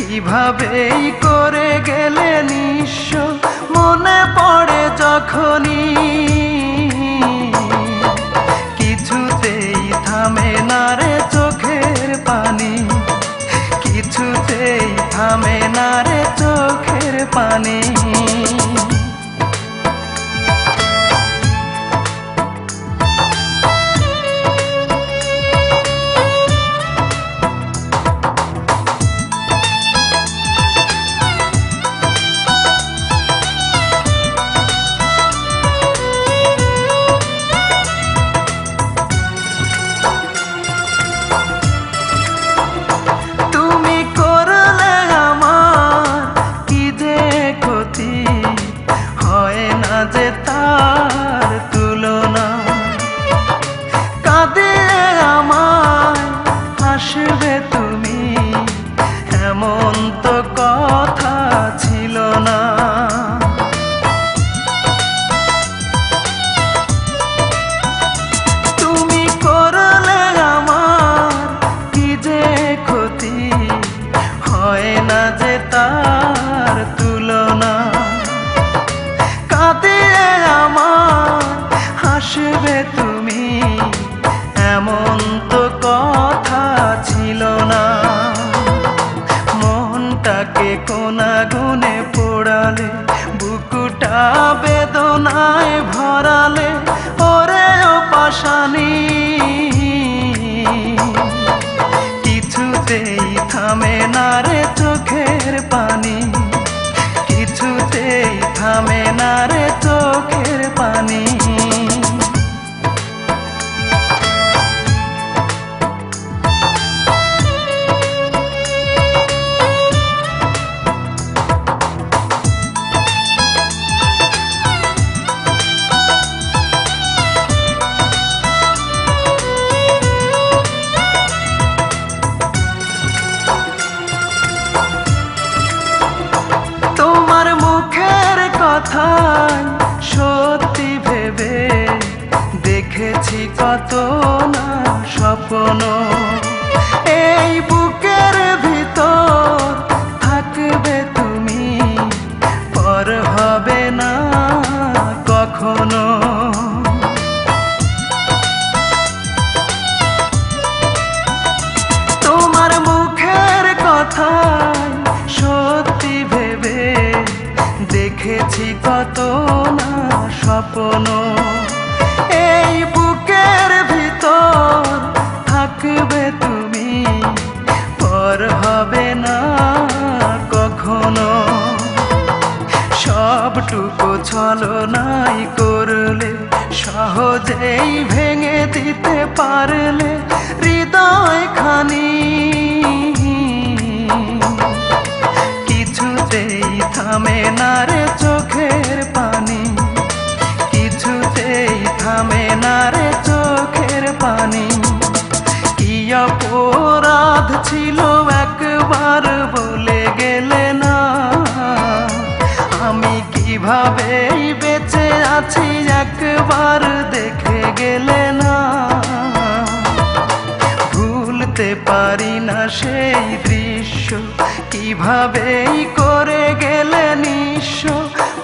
কিভাবেই করে গেলে নিঃস্ব মনে পড়ে যখনই কিছুতেই থামে না রে চোখের পানি কিছুতেই থামে না রে চোখের পানি যে তার তুলনা কাঁদে আমায় হাসবে তুমি এমন তো কথা ছিল না তুমি করলে আমার কি যে ক্ষতি হয় না যে তার তুলনা হাসবে তুমি এমন তো কথা ছিল না মনটাকে কোনা গুনে পোড়ালে বুকুটা বেদনায় ভরালে ওরে ও পাশানি কিছুতেই থামে না রে চোখের পানি কিছুতেই থামে না রে চোখের পানি সত্যি ভেবে দেখেছি কত না স্বপ্ন এই বুকের ভিতর থাকবে তুমি পর হবে না কখনো তোমার মুখের কথা সত্যি ভেবে দেখেছি কত না স্বপ্ন এই বুকের ভিতর থাকবে তুমি পর হবে না কখনো সবটুকু ছলনাই করলে সহজেই ভেঙে দিতে পারলে হৃদয় খানি কিছুতেই থামে না রে চোখের পানি কিছুতেই থামে না রে চোখের পানি কি অপরাধ ছিল একবার বলে গেলে না আমি কিভাবেই বেঁচে আছি একবার দেখে গেলে না ভুলতে পারি না সেই দৃশ্য কিভাবেই করে গেলে নিঃস্ব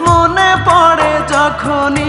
মনে পড়ে যখনই